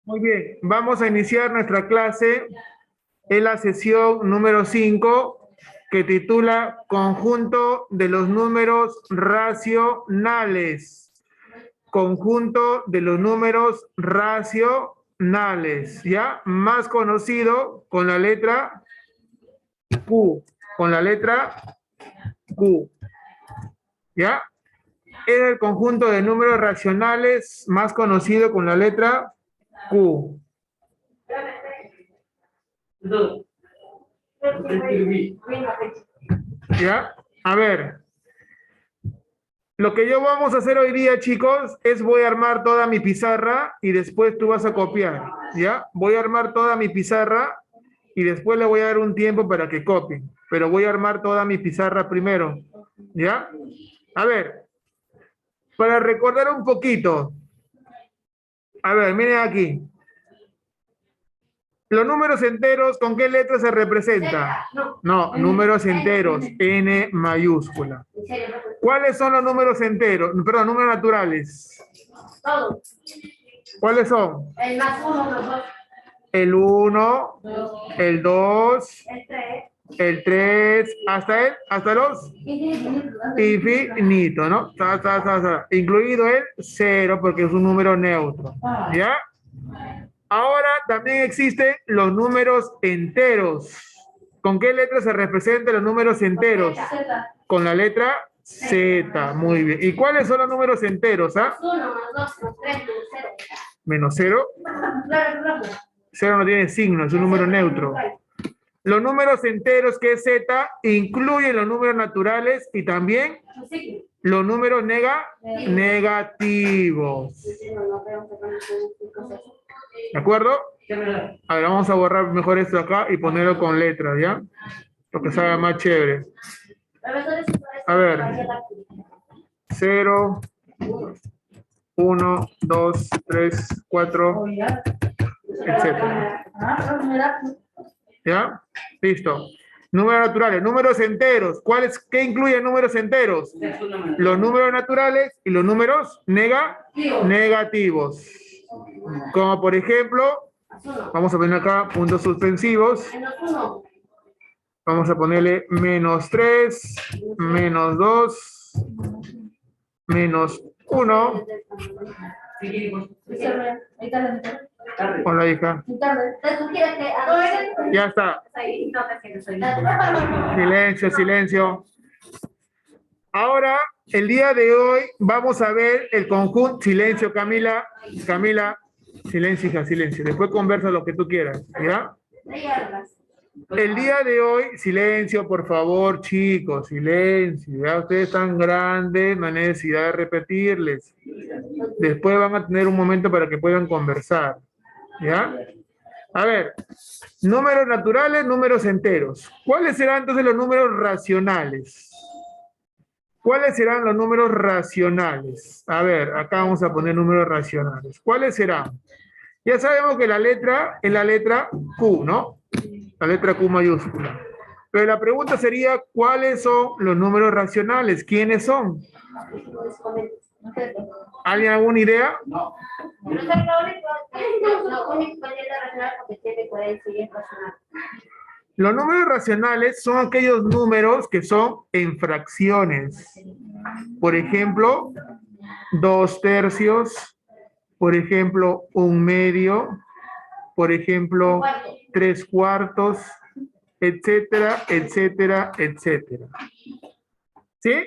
Muy bien, vamos a iniciar nuestra clase en la sesión número 5 que titula Conjunto de los números racionales. Conjunto de los números racionales, ¿ya? Más conocido con la letra Q, con la letra Q, ¿ya? Es el conjunto de números racionales más conocido con la letra Q. ¿Ya? A ver. Lo que yo vamos a hacer hoy día, chicos, es voy a armar toda mi pizarra y después tú vas a copiar, ¿ya? Voy a armar toda mi pizarra y después le voy a dar un tiempo para que copien. Pero voy a armar toda mi pizarra primero, ¿ya? A ver, para recordar un poquito. A ver, miren aquí. Los números enteros, ¿con qué letra se representa? No, números enteros, N mayúscula. ¿Cuáles son los números enteros? Perdón, números naturales. Todos. ¿Cuáles son? El más uno, los dos. El 1, el 2, el 3, hasta los infinito, ¿no? Incluido el 0 porque es un número neutro, ¿ya? Ahora también existen los números enteros. ¿Con qué letra se representan los números enteros? Con la letra Z, muy bien. ¿Y cuáles son los números enteros? ¿Ah? Más 1, más 2, más 3, Menos 0. 0 no tiene signo, es un número neutro. Los números enteros, que es Z, incluyen los números naturales y también los números negativos. ¿De acuerdo? A ver, vamos a borrar mejor esto acá y ponerlo con letras, ¿ya? Porque salga más chévere. A ver. 0, 1, 2, 3, 4, etcétera. ¿Ya? Listo. Números naturales, números enteros. ¿Qué incluyen números enteros? Los números naturales y los números negativos. Como por ejemplo, vamos a poner acá puntos suspensivos. Vamos a ponerle menos 3, menos 2, menos 1. Hola, hija. Ya está. Silencio, silencio. Ahora, el día de hoy, vamos a ver el conjunto. Silencio, Camila. Camila. Silencio, hija, silencio. Después conversa lo que tú quieras, ¿ya? El día de hoy, silencio, por favor, chicos, silencio. Ya ustedes están grandes, no hay necesidad de repetirles. Después van a tener un momento para que puedan conversar. ¿Ya? A ver, números naturales, números enteros. ¿Cuáles serán entonces los números racionales? ¿Cuáles serán los números racionales? A ver, acá vamos a poner números racionales. ¿Cuáles serán? Ya sabemos que la letra es la letra Q, ¿no? La letra Q mayúscula. Pero la pregunta sería, ¿cuáles son los números racionales? ¿Quiénes son? ¿Alguien alguna idea? No. Los números racionales son aquellos números que son en fracciones. Por ejemplo, 2/3, por ejemplo, 1/2, por ejemplo, 3/4, etcétera, etcétera, etcétera. ¿Sí?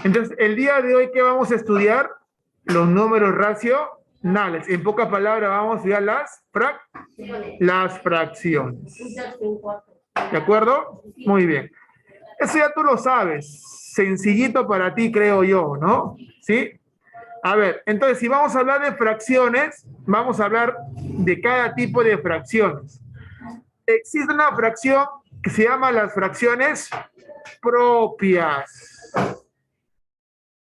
Entonces, el día de hoy, ¿qué vamos a estudiar? Los números racionales. En pocas palabras, vamos a estudiar las fracciones. ¿De acuerdo? Muy bien. Eso ya tú lo sabes. Sencillito para ti, creo yo, ¿no? ¿Sí? A ver, entonces, si vamos a hablar de fracciones, vamos a hablar de cada tipo de fracciones. Existe una fracción que se llama las fracciones propias.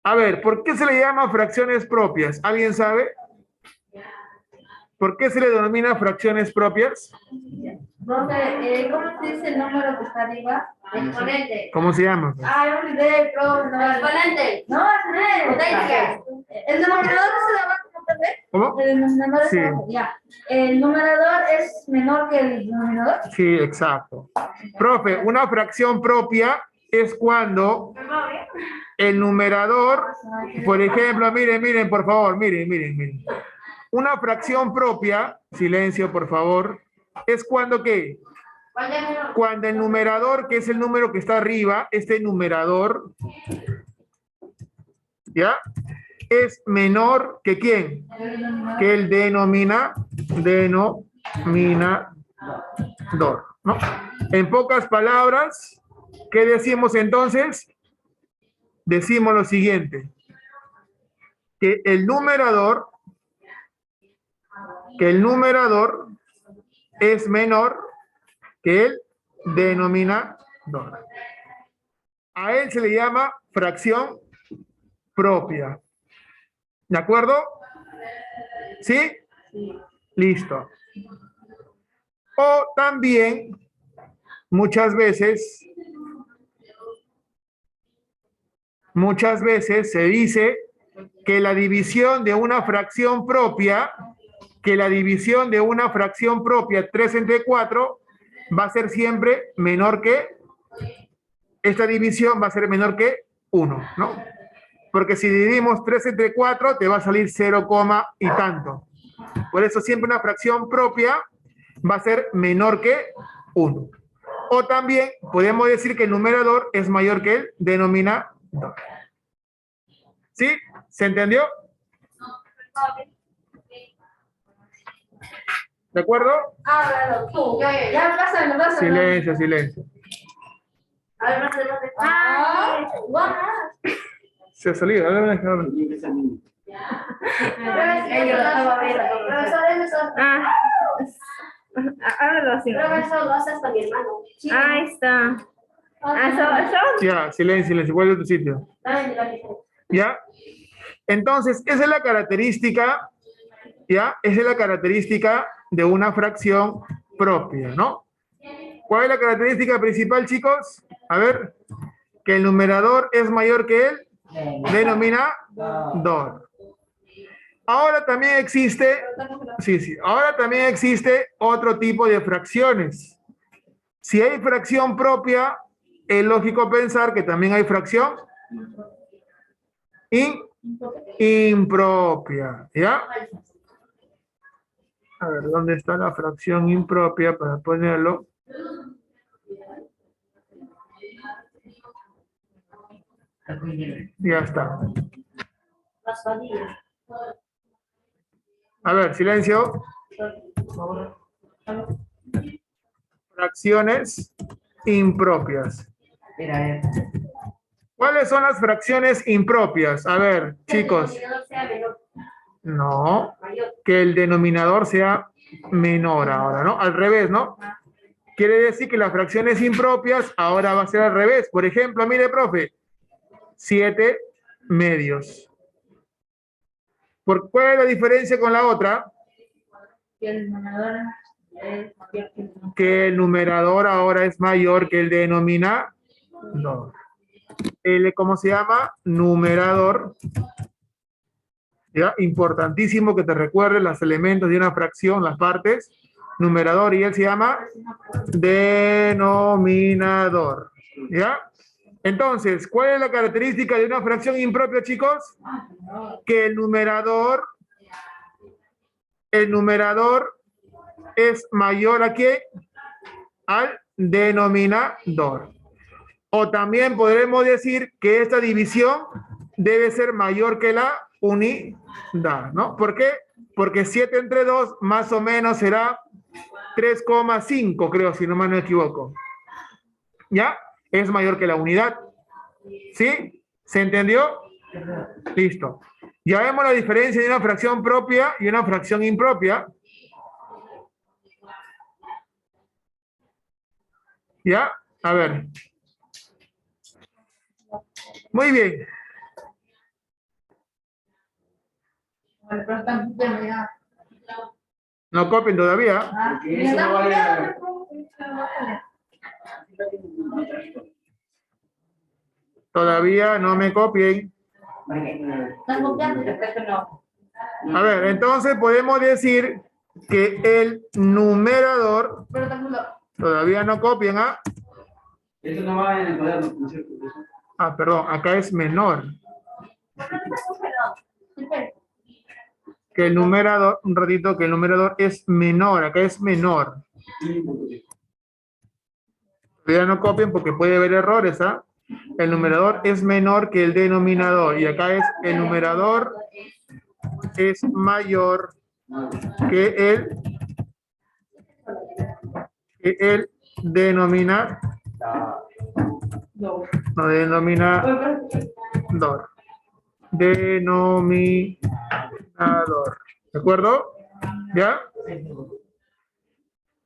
A ver, ¿por qué se le llama fracciones propias? ¿Alguien sabe? ¿Por qué se le denomina fracciones propias? ¿Cómo se dice el número que está arriba? Exponente. ¿Cómo se llama? Ah, olvidé, Exponente. no, es Potencia. el denominador se llama como ¿Cómo? El denominador Sí. es abajo, ya. ¿El numerador es menor que el denominador? Sí, exacto. Profe, una fracción propia es cuando el numerador, por ejemplo, miren, por favor, miren. Una fracción propia, silencio, por favor, es cuando ¿qué? ¿Cuál es menor? Cuando el numerador, que es el número que está arriba, este numerador, ¿ya? Es menor que ¿quién? Que el denominador, ¿no? En pocas palabras, ¿qué decimos entonces? Decimos lo siguiente, que el numerador es menor que el denominador. A él se le llama fracción propia. ¿De acuerdo? ¿Sí? Listo. O también, muchas veces se dice que la división de una fracción propia, 3 entre 4, va a ser siempre menor que, esta división va a ser menor que 1, ¿no? Porque si dividimos 3 entre 4, te va a salir 0, y tanto. Por eso siempre una fracción propia va a ser menor que 1. O también podemos decir que el numerador es mayor que el denominador. ¿Sí? ¿Se entendió? ¿De acuerdo? Háblalo tú. Ya, pásame. Silencio. A ver, no sé. Vamos. Se ha salido. Profesor, eso. Háblalo así. Profesor, lo haces para mi hermano. Ahí está. Ya, silencio. Vuelve a tu sitio. Dame mi lápiz. ¿Ya? Entonces, esa es la característica, ¿ya? Esa es la característica de una fracción propia, ¿no? ¿Cuál es la característica principal, chicos? A ver, que el numerador es mayor que el denominador. Ahora también existe, ahora también existe otro tipo de fracciones. Si hay fracción propia, es lógico pensar que también hay fracción impropia, ¿ya? A ver, ¿dónde está la fracción impropia para ponerlo? Ya está. Las vadillas. A ver, silencio. Fracciones impropias. ¿Cuáles son las fracciones impropias? A ver, chicos. No, que el denominador sea menor ahora, ¿no? Al revés, ¿no? Quiere decir que las fracciones impropias ahora va a ser al revés. Por ejemplo, mire, profe, 7 medios. ¿Cuál es la diferencia con la otra? Que el numerador ahora es mayor que el denominador. ¿Cómo se llama? Numerador. ¿Ya? Importantísimo que te recuerdes los elementos de una fracción, las partes. Numerador, y él se llama denominador. ¿Ya? Entonces, ¿cuál es la característica de una fracción impropia, chicos? Que el numerador es mayor ¿a qué? Al denominador. O también podremos decir que esta división debe ser mayor que la unidad, ¿no? ¿Por qué? Porque 7 entre 2 más o menos será 3,5, creo, si no me equivoco. ¿Ya? Es mayor que la unidad. ¿Sí? ¿Se entendió? Listo. Ya vemos la diferencia de una fracción propia y una fracción impropia. ¿Ya? A ver. Muy bien. No copien todavía. Todavía no me copien. A ver, entonces podemos decir que el numerador, Pero tampoco. todavía no copien, ¿ah? Esto no va en el cuaderno, ¿no es cierto? Ah, perdón, acá es menor que el numerador, un ratito, que el numerador es menor, acá es menor. Todavía no copien porque puede haber errores, ¿ah? El numerador es menor que el denominador y acá es el numerador es mayor que el denominador. No, denominador. Denominador. ¿De acuerdo? ¿Ya?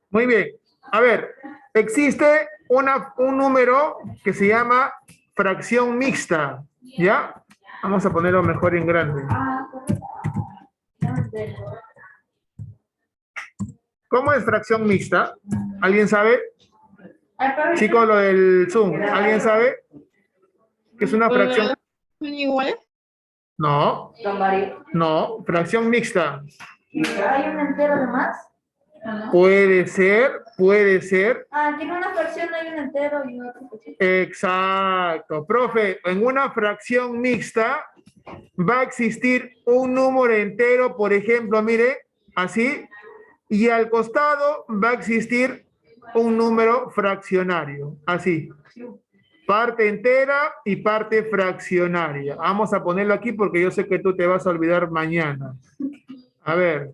Muy bien. A ver, existe un número que se llama fracción mixta. ¿Ya? Vamos a ponerlo mejor en grande. ¿Cómo es fracción mixta? ¿Alguien sabe? Chicos, lo del Zoom. ¿Alguien sabe? ¿Qué es una fracción? ¿Son iguales? No, Son varios. no, fracción mixta. ¿Hay un entero de más? ¿No? Puede ser, puede ser. Ah, aquí en una fracción hay un entero y una otra fracción. Exacto. Profe, en una fracción mixta va a existir un número entero, por ejemplo, mire, así, y al costado va a existir un número fraccionario, así. Parte entera y parte fraccionaria. Vamos a ponerlo aquí porque yo sé que tú te vas a olvidar mañana. A ver.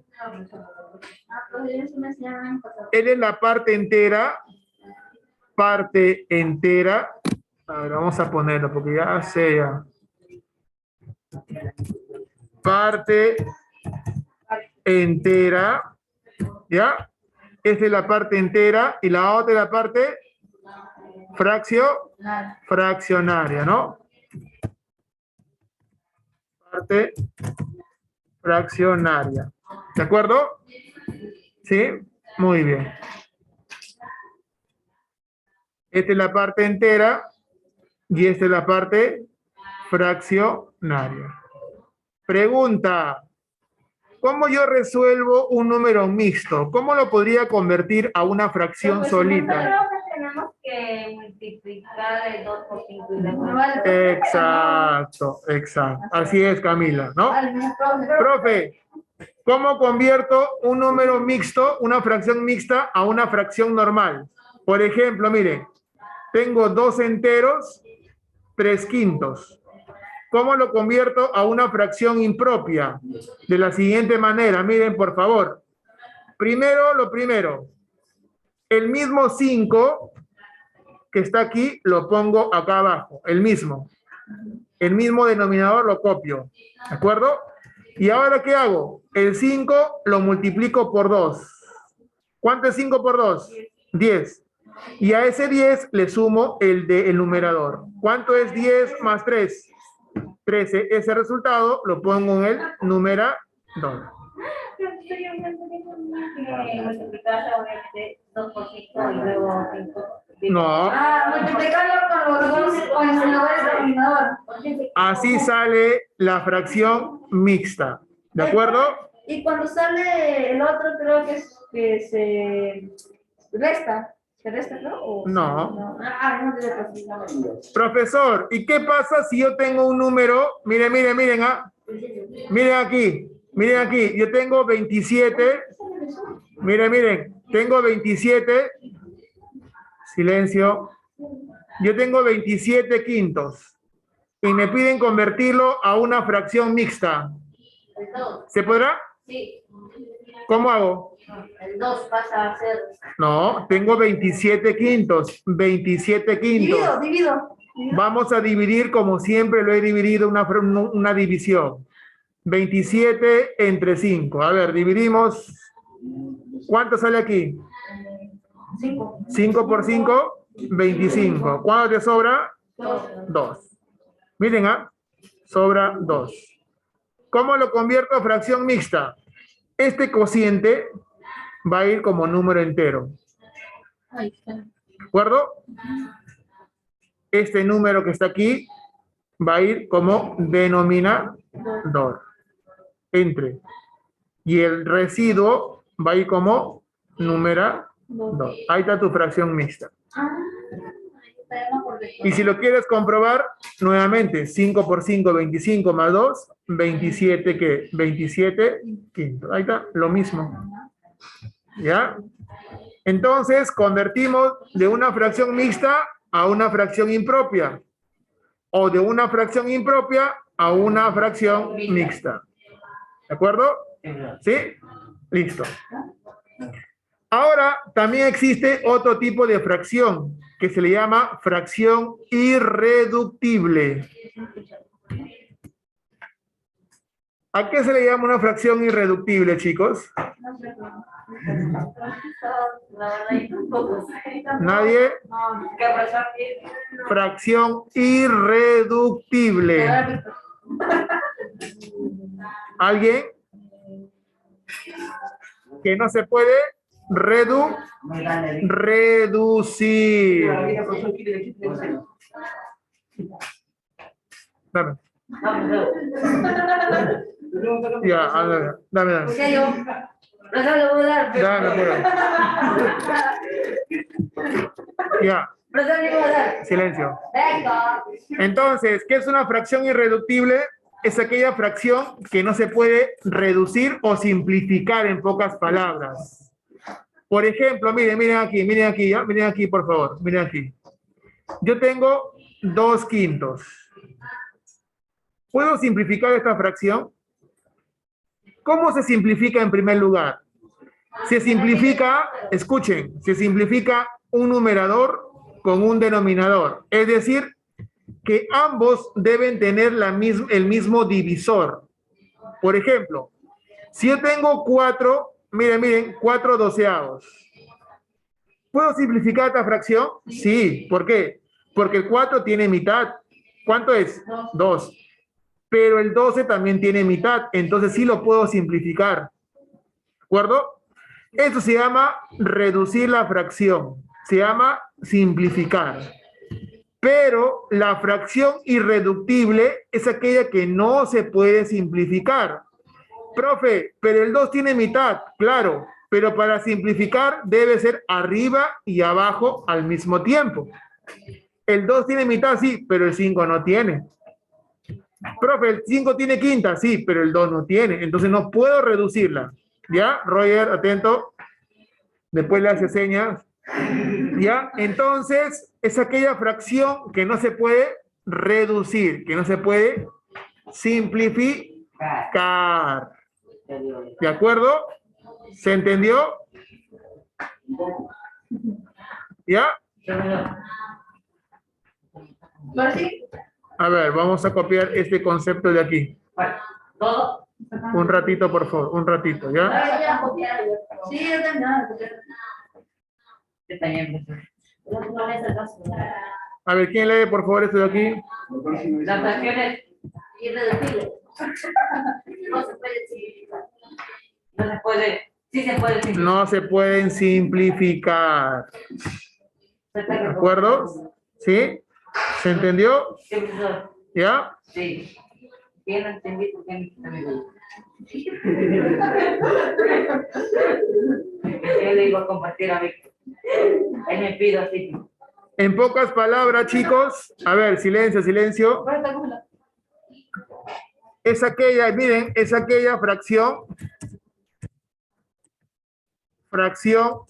Él es la parte entera. Parte entera. A ver, vamos a ponerlo porque ya sé ya. Parte entera. ¿Ya? Esta es la parte entera y la otra es la parte fraccionaria, ¿no? Parte fraccionaria. ¿De acuerdo? ¿Sí? Muy bien. Esta es la parte entera y esta es la parte fraccionaria. Pregunta. ¿Cómo yo resuelvo un número mixto? ¿Cómo lo podría convertir a una fracción solita? Creo que tenemos que multiplicar el 2 por 5 y luego. Exacto, exacto. Así es, Camila, ¿no? Profe, ¿cómo convierto un número mixto, una fracción mixta, a una fracción normal? Por ejemplo, mire, tengo 2 enteros, 3 quintos. ¿Cómo lo convierto a una fracción impropia? De la siguiente manera, miren por favor. Primero, lo primero. El mismo 5 que está aquí, lo pongo acá abajo. El mismo denominador lo copio. ¿De acuerdo? Y ahora, ¿qué hago? El 5 lo multiplico por 2. ¿Cuánto es 5 por 2? 10. Y a ese 10 le sumo el numerador. ¿Cuánto es 10 más 3? 13. Ese resultado lo pongo en el numerador. Multiplicar sobre 2 por 5 y luego 5. No. Multiplicarlo con los dos, con el lugar del denominador. Así sale la fracción mixta. ¿De acuerdo? Y cuando sale el otro, creo que se resta. ¿Se resta, no? ¿O No. no te Profesor, ¿y qué pasa si yo tengo un número? Miren, miren aquí, yo tengo 27, miren, tengo 27, silencio, yo tengo 27 quintos y me piden convertirlo a una fracción mixta. ¿Se podrá? Sí. ¿Cómo hago? El 2 pasa a ser. No, tengo 27 quintos, 27 quintos. Divido. Vamos a dividir como siempre lo he dividido, una división. 27 entre 5. A ver, dividimos. ¿Cuánto sale aquí? 5. 5 por 5, 25. ¿Cuánto te sobra? 2. Miren, sobra 2. ¿Cómo lo convierto a fracción mixta? Este cociente va a ir como número entero. ¿De acuerdo? Este número que está aquí va a ir como denominador. entre. Y el residuo va a ir como numerador. Ahí está tu fracción mixta. Y si lo quieres comprobar, nuevamente, 5 por 5, 25 más 2, 27, ¿qué? 27 quintos. Ahí está, lo mismo. ¿Ya? Entonces, convertimos de una fracción mixta a una fracción impropia. O de una fracción impropia a una fracción mixta. ¿De acuerdo? ¿Sí? Listo. Ahora, también existe otro tipo de fracción que se le llama fracción irreductible. ¿A qué se le llama una fracción irreductible, chicos? La verdad, yo tampoco sé. ¿Nadie? No, ¿qué fracción es? Fracción irreductible. ¿Alguien? Que no se puede reducir. Dame. Ya, dame. ¿Por qué yo? No se lo voy a dar. Dame, Ya, No se lo voy a dar. silencio. Venga. Entonces, ¿qué es una fracción irreductible? Es aquella fracción que no se puede reducir o simplificar en pocas palabras. Por ejemplo, miren aquí, ¿ya? Miren aquí, por favor, miren aquí. Yo tengo 2 quintos. ¿Puedo simplificar esta fracción? ¿Cómo se simplifica en primer lugar? Se simplifica, escuchen, se simplifica un numerador con un denominador. Es decir, que ambos deben tener el mismo divisor. Por ejemplo, si yo tengo 4, miren, 4 doceavos. ¿Puedo simplificar esta fracción? Sí. ¿Por qué? Porque el 4 tiene mitad. ¿Cuánto es? 2. Pero el 12 también tiene mitad, entonces sí lo puedo simplificar. ¿De acuerdo? Eso se llama reducir la fracción. Se llama simplificar. Pero la fracción irreductible es aquella que no se puede simplificar. Profe, pero el 2 tiene mitad, claro, pero para simplificar debe ser arriba y abajo al mismo tiempo. El 2 tiene mitad, sí, pero el 5 no tiene. Profe, el 5 tiene quinta, sí, pero el 2 no tiene, entonces no puedo reducirla. ¿Ya? Roger, atento. Después le hace señas. ¿Ya? Entonces, es aquella fracción que no se puede reducir, que no se puede simplificar. ¿De acuerdo? ¿Se entendió? ¿Ya? A ver, vamos a copiar este concepto de aquí. ¿Todo? Un ratito, por favor, un ratito, ¿ya? Sí, yo también. Está bien, no es el caso. A ver, ¿quién lee, por favor, esto de aquí? Las fracciones irreductibles. No se puede simplificar. No se puede. Sí se puede simplificar. No se pueden simplificar. ¿De acuerdo? ¿Sí? ¿Se entendió? Sí, profesor. ¿Ya? Sí. Bien entendí por qué me quita mi duda. Yo le digo a compartir a Víctor. Él me pide así. En pocas palabras, chicos, a ver, silencio, silencio. Es aquella, miren, es aquella fracción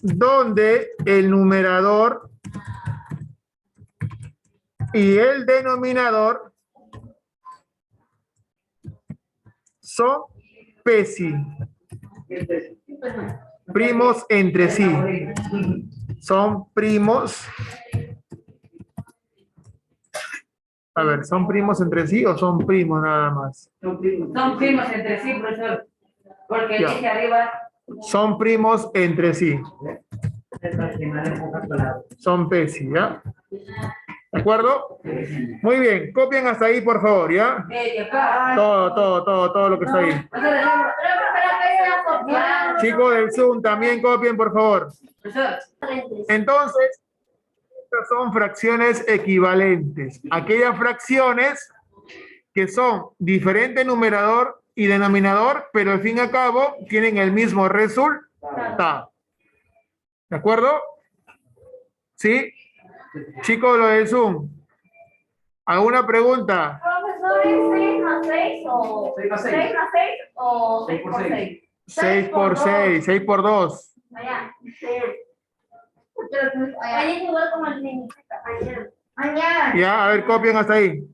donde el numerador y el denominador son primos entre sí. Son primos. A ver, ¿son primos entre sí o son primos nada más? Son primos entre sí, profesor. Porque Ya. dice arriba. Son primos entre sí. Son pesi, ¿ya? ¿De acuerdo? Muy bien, copien hasta ahí, por favor, ¿ya? Todo lo que está ahí. Chicos del Zoom, también copien, por favor. Entonces, estas son fracciones equivalentes. Aquellas fracciones que son diferente numerador y denominador, pero al fin y al cabo tienen el mismo resultado. ¿De acuerdo? ¿Sí? Chicos, lo del Zoom. ¿Alguna pregunta? Profesor, ¿es 6 más 6 o 6 más 6. 6 más 6 o 6 6 por por 6? 6? 6 por 6, 6 por 2. Allá. Allá es igual como el niñito. Allá. Ya, a ver, copien hasta ahí.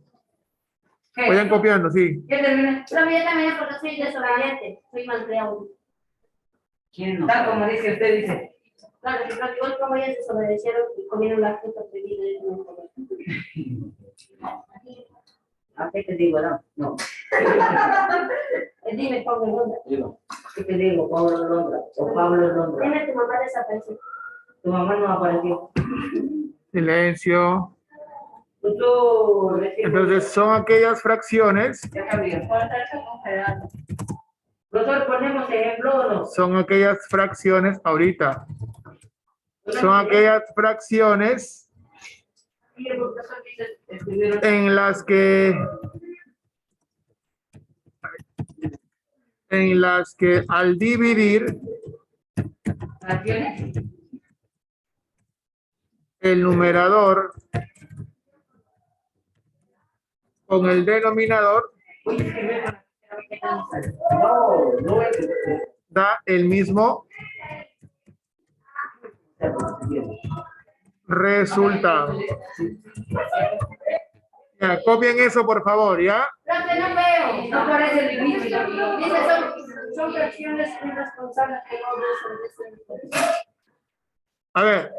Vayan copiando, sí. ¿Qué termina? Pero yo también porque soy desobediente. Soy malcriado. ¿Quién no? Tal como dice usted, dice. Claro, que igual como ellos desobedecieron y comieron la fruta prohibida y no comieron. ¿A qué te digo? No. No. Dime, Pablo Londra. Digo, ¿Qué te digo? Pablo Londra. O Pablo Londra. Dime, tu mamá desapareció. Tu mamá no apareció. Silencio. Tú recién. Entonces, son aquellas fracciones, Ya cambió. Por estarse congelando. Nosotros ponemos ejemplo o no. son aquellas fracciones, ahorita, son aquellas fracciones Y el profesor dice, escribieron en las que al dividir fracciones. el numerador con el denominador Oye, escribieron. no es. da el mismo resultado. Ya, copien eso, por favor, ¿ya? Profe, no veo. No parece el límite. Dice, son fracciones irresponsables que no desobedecen. A ver,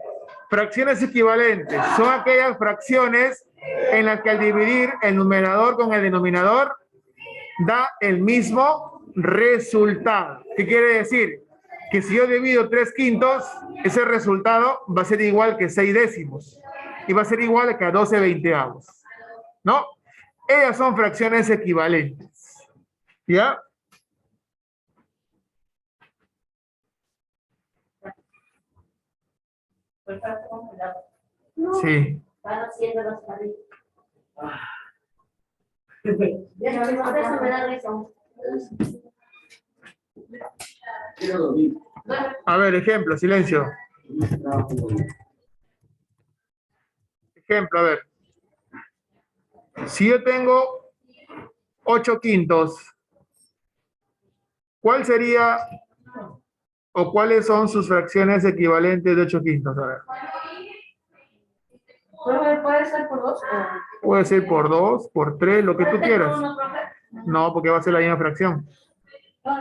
fracciones equivalentes son aquellas fracciones en las que al dividir el numerador con el denominador da el mismo resultado. ¿Qué quiere decir? Que si yo divido 3/5, ese resultado va a ser igual que 6 décimos y va a ser igual que a 12 veinteavos. ¿No? Ellas son fracciones equivalentes. ¿Ya? Sí. Van haciendo los carritos. Eso me da risa. Quiero dormir. A ver, ejemplo, silencio. Ejemplo, a ver. Si yo tengo 8/5, ¿cuál sería o cuáles son sus fracciones equivalentes de 8/5? A ver. ¿Puede ser por 2 Puede ser por 2, por 3, lo que tú quieras. No, porque va a ser la misma fracción.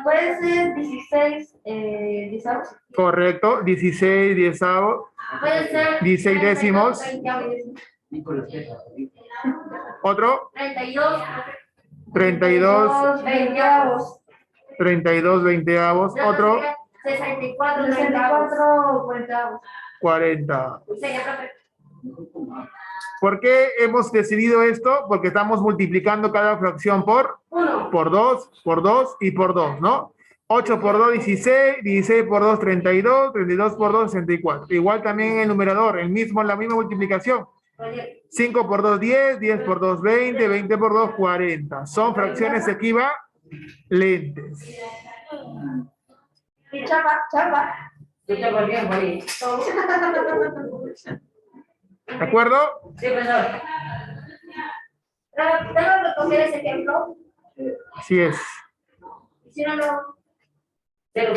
Puede ser 16 diezavos. Correcto, 16 diezavos, Puede ser 16 décimos. 32 Otro, 32 32 veinteavos. Otro, 64 cuarentavos. 40. ¿Por qué hemos decidido esto? Porque estamos multiplicando cada fracción por 2 y por 2, ¿no? 8 por 2, 16, 16 por 2, 32, 32 por 2, 64. Igual también en el numerador, la misma multiplicación. 5 por 2, 10, 10 por 2, 20, 20 por 2, 40. Son fracciones equivalentes. Chapa. Yo te volví a morir. ¿De acuerdo? Sí, profesor. Tengo que coger ese ejemplo. Así es. Si no, no. Cero.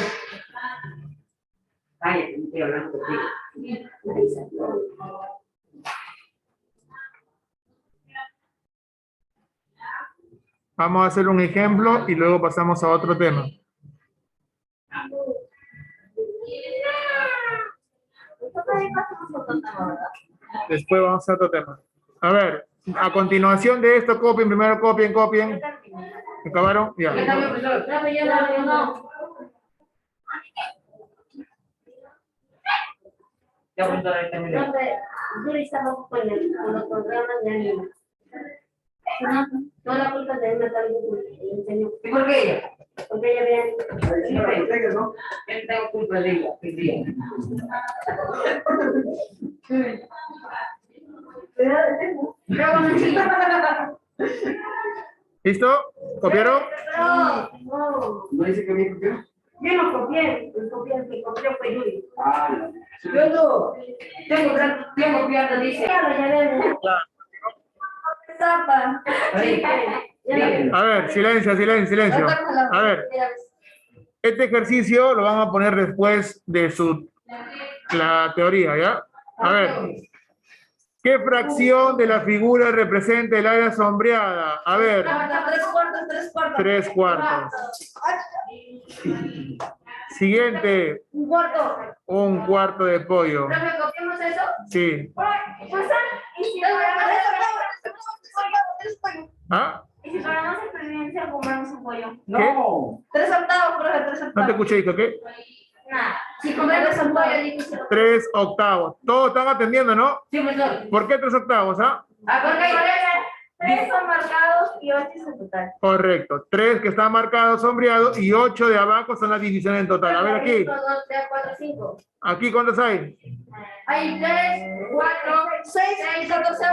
Cállate, no estoy hablando contigo. Vamos a hacer un ejemplo y luego pasamos a otro tema. Después vamos a otro tema. A ver, a continuación de esto, copien, primero copien. ¿Acabaron? Ya. ¿Qué cambio, profesor? No. Ya, profesor, terminé. Yo estaba con los programas de anime. Toda la culpa de una tal enseñó. ¿Y por qué ella? Porque ella vean. Sí, pero ¿no? Yo no tengo culpa de ella. ¿Qué día? ¿Listo? ¿Copiaron? No, ¿No dice que me copió? yo no copié, el copió fue Yuri. Ah, Yo no. Tengo copiando, dice. Ya lo llevé. Tapa. Sí, A ver, silencio, silencio, silencio. A ver, este ejercicio lo van a poner después de la teoría, ¿ya? A ver, ¿qué fracción de la figura representa el área sombreada? A ver, 3 cuartos. 3 cuartos. Siguiente, Un cuarto. un cuarto de pollo. ¿No me copiamos eso? Sí. ¿Y si ¿Ah? ganamos experiencia, compramos un pollo? no. 3 octavos, profe, 3 No te octavos. escuché, hijo, ¿qué? Nada. Si compramos un pollo, 3 octavos. Todos están atendiendo, ¿no? Sí, profesor. ¿Por qué 3 octavos, ah? porque 3 son marcados y 8 es el total. Correcto. 3 que están marcados, sombreados, y 8 de abajo son las divisiones en total. A ver aquí. 1, 2, 3, 4, 5. Aquí, ¿cuántos hay? Hay 3, 4, 6, 14,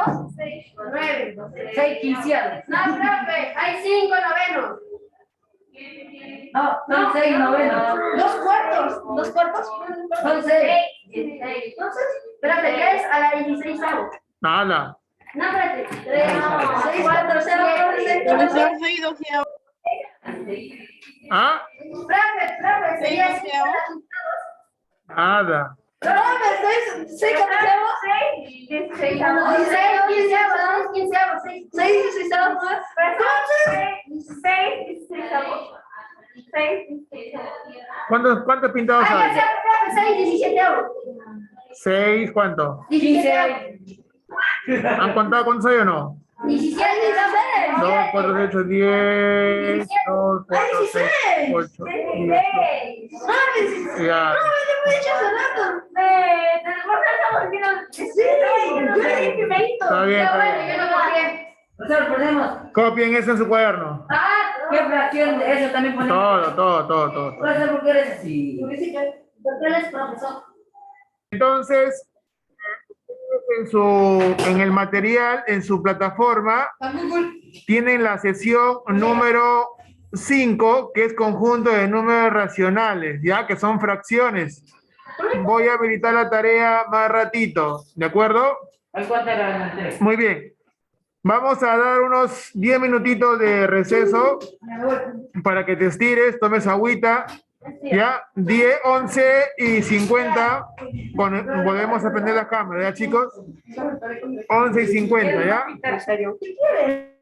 9. 6 quinceados. No, profe, hay 5 novenos. No, son 6 novenos. 2 cuartos. 2 cuartos. Son 6. Entonces, espérate, 3 a la 16. Nada. No, espérate. 3, 6, 4, 0, 7. ¿Ah? Profe, sería 5 Nada. Profe, 6 quinceavos. 16 quinceavos. 6 16avos más. 6 ¿Cuántos pintados hay? 6 17avos. 6, ¿cuánto? 17. ¿Han contado cuántos hay o no? 17. 2, 4, 8, 10, 2, 4, 6, 8, 10. Ya. Está bien, está bien. Profesor, ponemos. Copien eso en su cuaderno. ¿Qué fracción de eso también ponemos? Todo. Profesor, ¿por qué eres así? Porque él es profesor. Entonces, en el material, en su plataforma, tienen la sesión número 5, que es conjunto de números racionales, ya que son fracciones. Voy a habilitar la tarea más ratito, ¿de acuerdo? ¿Al cuánto era el 3? Muy bien. Vamos a dar unos 10 minutitos de receso para que te estires, tomes agüita. Ya, 10, 11 y 50. Volvemos a prender la cámara, ¿ya, chicos? 11 y 50, ¿ya? ¿Qué quieres?